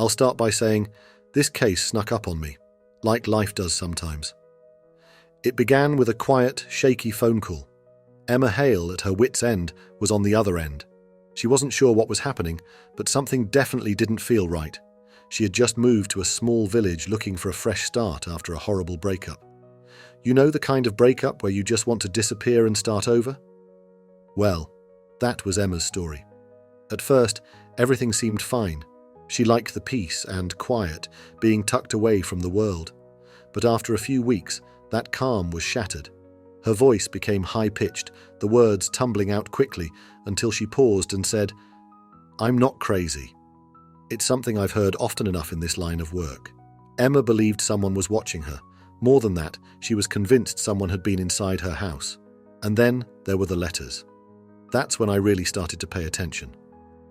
I'll start by saying, this case snuck up on me, like life does sometimes. It began with a quiet, shaky phone call. Emma Hale, at her wit's end, was on the other end. She wasn't sure what was happening, but something definitely didn't feel right. She had just moved to a small village looking for a fresh start after a horrible breakup. You know the kind of breakup where you just want to disappear and start over? Well, that was Emma's story. At first, everything seemed fine. She liked the peace and quiet, being tucked away from the world. But after a few weeks, that calm was shattered. Her voice became high-pitched, the words tumbling out quickly until she paused and said, "I'm not crazy." It's something I've heard often enough in this line of work. Emma believed someone was watching her. More than that, she was convinced someone had been inside her house. And then there were the letters. That's when I really started to pay attention.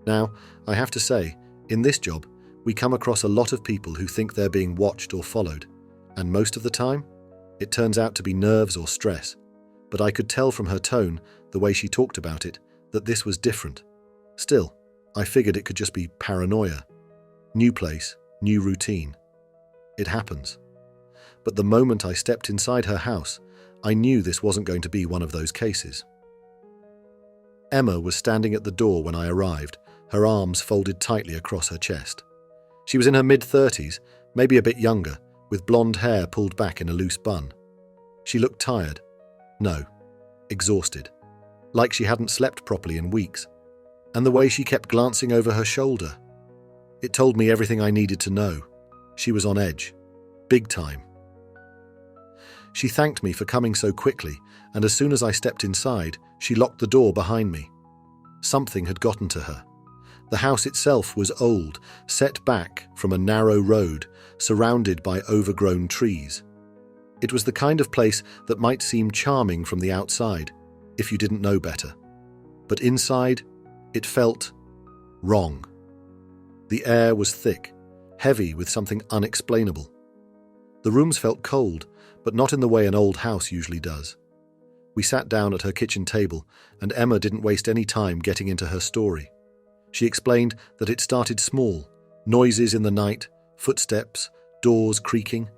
Now, I have to say, in this job, we come across a lot of people who think they're being watched or followed. And most of the time, it turns out to be nerves or stress. But I could tell from her tone, the way she talked about it, that this was different. Still, I figured it could just be paranoia. New place, new routine. It happens. But the moment I stepped inside her house, I knew this wasn't going to be one of those cases. Emma was standing at the door when I arrived, her arms folded tightly across her chest. She was in her mid-30s, maybe a bit younger, with blonde hair pulled back in a loose bun. She looked tired. No, exhausted. Like she hadn't slept properly in weeks. And the way she kept glancing over her shoulder. It told me everything I needed to know. She was on edge. Big time. She thanked me for coming so quickly, and as soon as I stepped inside, she locked the door behind me. Something had gotten to her. The house itself was old, set back from a narrow road, surrounded by overgrown trees. It was the kind of place that might seem charming from the outside, if you didn't know better. But inside, it felt wrong. The air was thick, heavy with something unexplainable. The rooms felt cold, but not in the way an old house usually does. We sat down at her kitchen table, and Emma didn't waste any time getting into her story. She explained that it started small, noises in the night, footsteps, doors creaking.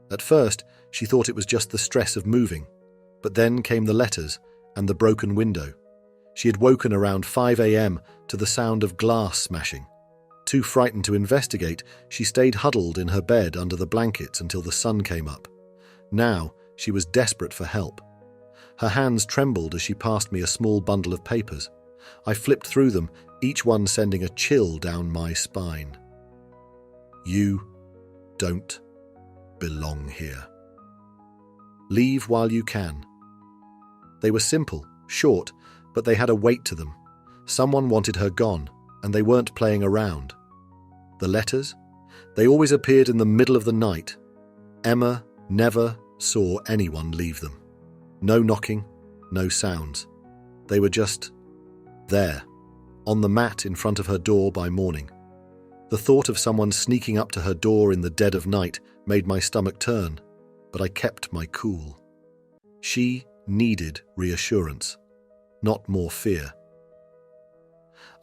At first, she thought it was just the stress of moving, but then came the letters and the broken window. She had woken around 5 a.m. to the sound of glass smashing. Too frightened to investigate, she stayed huddled in her bed under the blankets until the sun came up. Now, she was desperate for help. Her hands trembled as she passed me a small bundle of papers. I flipped through them, each one sending a chill down my spine. You don't belong here. Leave while you can. They were simple, short, but they had a weight to them. Someone wanted her gone, and they weren't playing around. The letters? They always appeared in the middle of the night. Emma never saw anyone leave them. No knocking, no sounds. They were just there, on the mat in front of her door by morning. The thought of someone sneaking up to her door in the dead of night made my stomach turn, but I kept my cool. She needed reassurance, not more fear.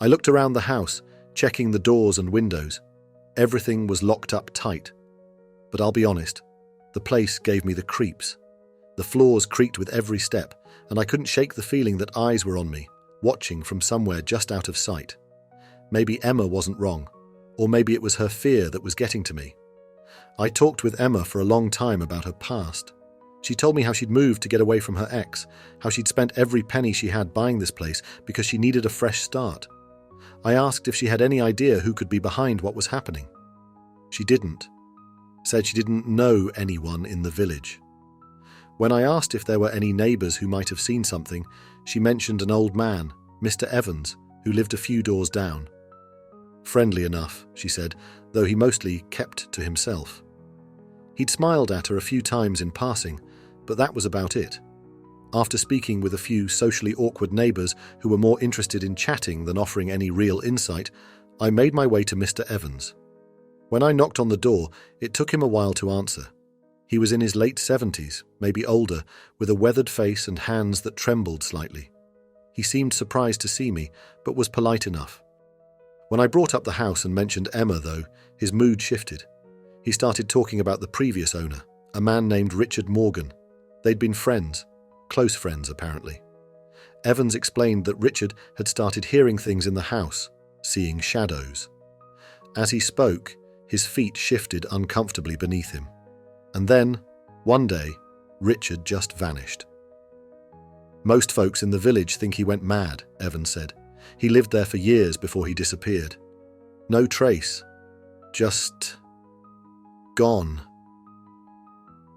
I looked around the house, checking the doors and windows. Everything was locked up tight. But I'll be honest, the place gave me the creeps. The floors creaked with every step, and I couldn't shake the feeling that eyes were on me, watching from somewhere just out of sight. Maybe Emma wasn't wrong, or maybe it was her fear that was getting to me. I talked with Emma for a long time about her past. She told me how she'd moved to get away from her ex, how she'd spent every penny she had buying this place because she needed a fresh start. I asked if she had any idea who could be behind what was happening. She didn't. Said she didn't know anyone in the village. When I asked if there were any neighbours who might have seen something, she mentioned an old man, Mr. Evans, who lived a few doors down. Friendly enough, she said, though he mostly kept to himself. He'd smiled at her a few times in passing, but that was about it. After speaking with a few socially awkward neighbours who were more interested in chatting than offering any real insight, I made my way to Mr. Evans. When I knocked on the door, it took him a while to answer. He was in his late 70s, maybe older, with a weathered face and hands that trembled slightly. He seemed surprised to see me, but was polite enough. When I brought up the house and mentioned Emma, though, his mood shifted. He started talking about the previous owner, a man named Richard Morgan. They'd been friends, close friends apparently. Evans explained that Richard had started hearing things in the house, seeing shadows. As he spoke, his feet shifted uncomfortably beneath him. And then, one day, Richard just vanished. Most folks in the village think he went mad, Evans said. He lived there for years before he disappeared. No trace. Just gone.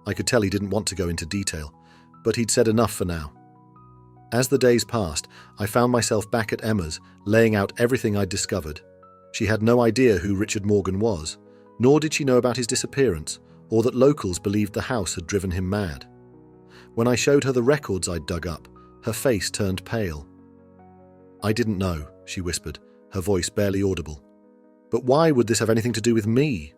I could tell he didn't want to go into detail, but he'd said enough for now. As the days passed, I found myself back at Emma's, laying out everything I'd discovered. She had no idea who Richard Morgan was, nor did she know about his disappearance, or that locals believed the house had driven him mad. When I showed her the records I'd dug up, her face turned pale. "I didn't know," she whispered, her voice barely audible. "But why would this have anything to do with me?"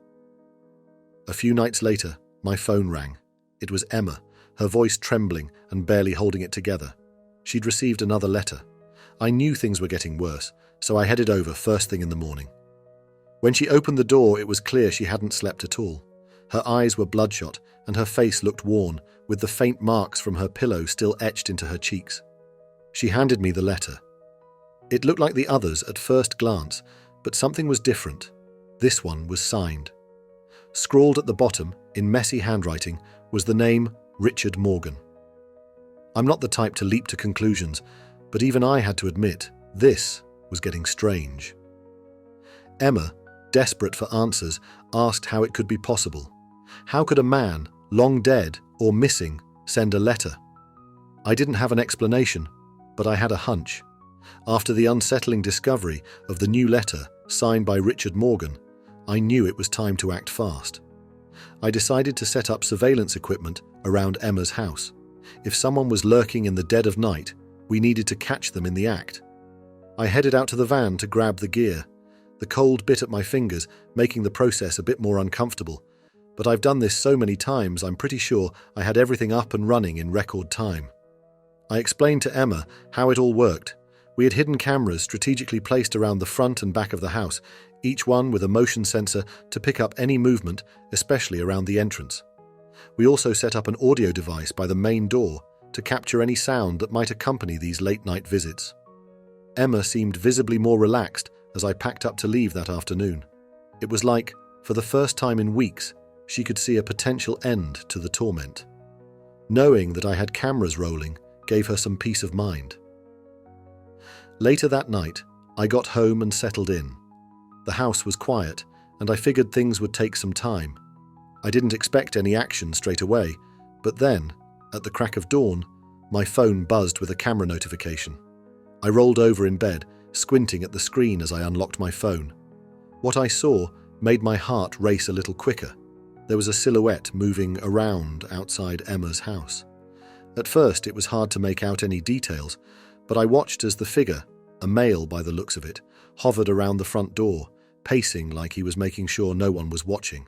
A few nights later, my phone rang. It was Emma, her voice trembling and barely holding it together. She'd received another letter. I knew things were getting worse, so I headed over first thing in the morning. When she opened the door, it was clear she hadn't slept at all. Her eyes were bloodshot, and her face looked worn, with the faint marks from her pillow still etched into her cheeks. She handed me the letter. It looked like the others at first glance, but something was different. This one was signed. Scrawled at the bottom, in messy handwriting, was the name Richard Morgan. I'm not the type to leap to conclusions, but even I had to admit, this was getting strange. Emma, desperate for answers, asked how it could be possible. How could a man, long dead or missing, send a letter? I didn't have an explanation, but I had a hunch. After the unsettling discovery of the new letter signed by Richard Morgan, I knew it was time to act fast. I decided to set up surveillance equipment around Emma's house. If someone was lurking in the dead of night, we needed to catch them in the act. I headed out to the van to grab the gear. The cold bit at my fingers, making the process a bit more uncomfortable. But I've done this so many times, I'm pretty sure I had everything up and running in record time. I explained to Emma how it all worked. We had hidden cameras strategically placed around the front and back of the house, each one with a motion sensor to pick up any movement, especially around the entrance. We also set up an audio device by the main door to capture any sound that might accompany these late-night visits. Emma seemed visibly more relaxed as I packed up to leave that afternoon. It was like, for the first time in weeks, she could see a potential end to the torment. Knowing that I had cameras rolling gave her some peace of mind. Later that night, I got home and settled in. The house was quiet, and I figured things would take some time. I didn't expect any action straight away, but then, at the crack of dawn, my phone buzzed with a camera notification. I rolled over in bed, squinting at the screen as I unlocked my phone. What I saw made my heart race a little quicker. There was a silhouette moving around outside Emma's house. At first, it was hard to make out any details, but I watched as the figure, a male by the looks of it, hovered around the front door, pacing like he was making sure no one was watching.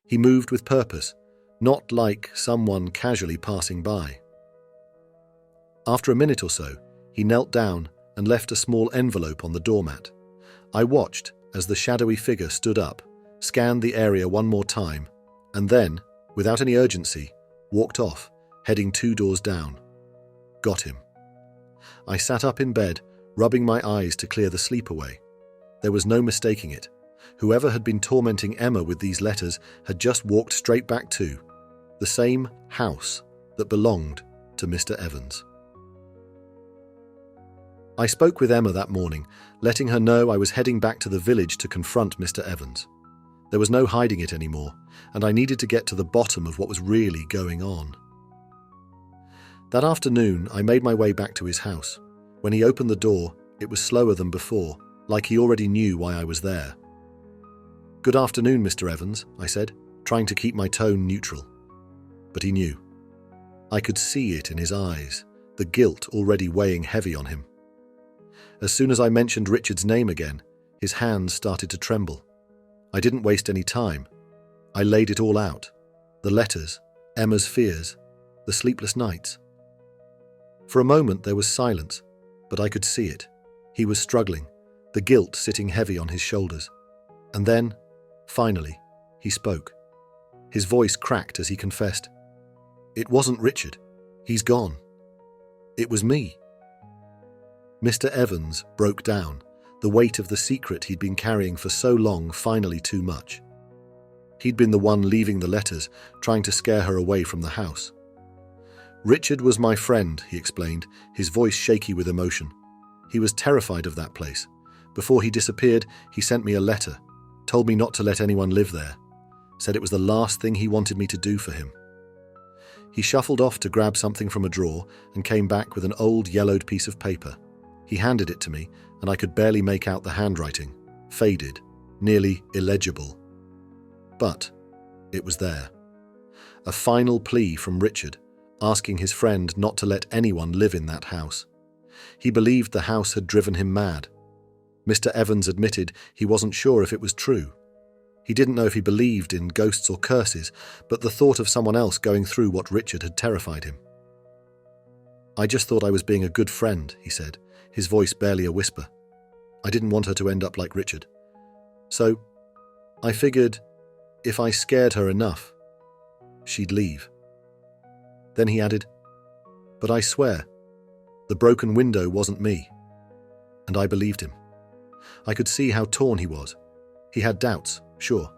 He moved with purpose, not like someone casually passing by. After a minute or so, he knelt down and left a small envelope on the doormat. I watched as the shadowy figure stood up, scanned the area one more time, and then, without any urgency, walked off, heading 2 doors down. Got him. I sat up in bed, rubbing my eyes to clear the sleep away. There was no mistaking it. Whoever had been tormenting Emma with these letters had just walked straight back to the same house that belonged to Mr. Evans. I spoke with Emma that morning, letting her know I was heading back to the village to confront Mr. Evans. There was no hiding it anymore, and I needed to get to the bottom of what was really going on. That afternoon, I made my way back to his house. When he opened the door, it was slower than before, like he already knew why I was there. "Good afternoon, Mr. Evans," I said, trying to keep my tone neutral. But he knew. I could see it in his eyes, the guilt already weighing heavy on him. As soon as I mentioned Richard's name again, his hands started to tremble. I didn't waste any time. I laid it all out. The letters, Emma's fears, the sleepless nights. For a moment there was silence, but I could see it. He was struggling, the guilt sitting heavy on his shoulders. And then, finally, he spoke. His voice cracked as he confessed. "It wasn't Richard. He's gone. It was me." Mr. Evans broke down, the weight of the secret he'd been carrying for so long finally too much. He'd been the one leaving the letters, trying to scare her away from the house. "Richard was my friend," he explained, his voice shaky with emotion. "He was terrified of that place. Before he disappeared, he sent me a letter, told me not to let anyone live there, said it was the last thing he wanted me to do for him." He shuffled off to grab something from a drawer and came back with an old yellowed piece of paper. He handed it to me, and I could barely make out the handwriting, faded, nearly illegible. But it was there. A final plea from Richard, asking his friend not to let anyone live in that house. He believed the house had driven him mad. Mr. Evans admitted he wasn't sure if it was true. He didn't know if he believed in ghosts or curses, but the thought of someone else going through what Richard had terrified him. "I just thought I was being a good friend," he said, his voice barely a whisper. "I didn't want her to end up like Richard. So, I figured if I scared her enough, she'd leave." Then he added, "But I swear, the broken window wasn't me." And I believed him. I could see how torn he was. He had doubts, sure,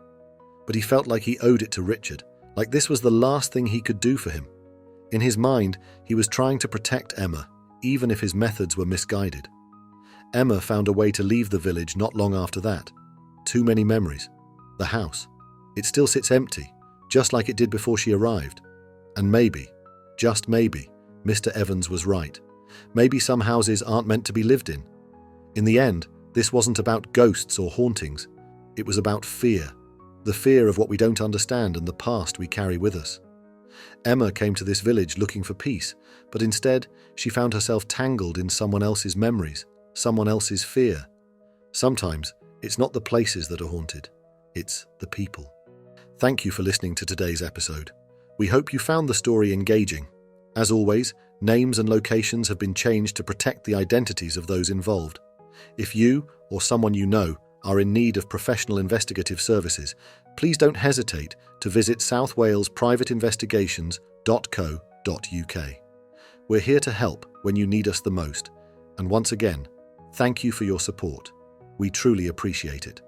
but he felt like he owed it to Richard, like this was the last thing he could do for him. In his mind, he was trying to protect Emma, even if his methods were misguided. Emma found a way to leave the village not long after that. Too many memories. The house. It still sits empty, just like it did before she arrived. And maybe, just maybe, Mr. Evans was right. Maybe some houses aren't meant to be lived in. In the end, this wasn't about ghosts or hauntings. It was about fear. The fear of what we don't understand and the past we carry with us. Emma came to this village looking for peace, but instead she found herself tangled in someone else's memories, someone else's fear. Sometimes it's not the places that are haunted, it's the people. Thank you for listening to today's episode. We hope you found the story engaging. As always, names and locations have been changed to protect the identities of those involved. If you or someone you know are in need of professional investigative services, please don't hesitate to visit southwalesprivateinvestigations.co.uk. We're here to help when you need us the most, and once again, thank you for your support. We truly appreciate it.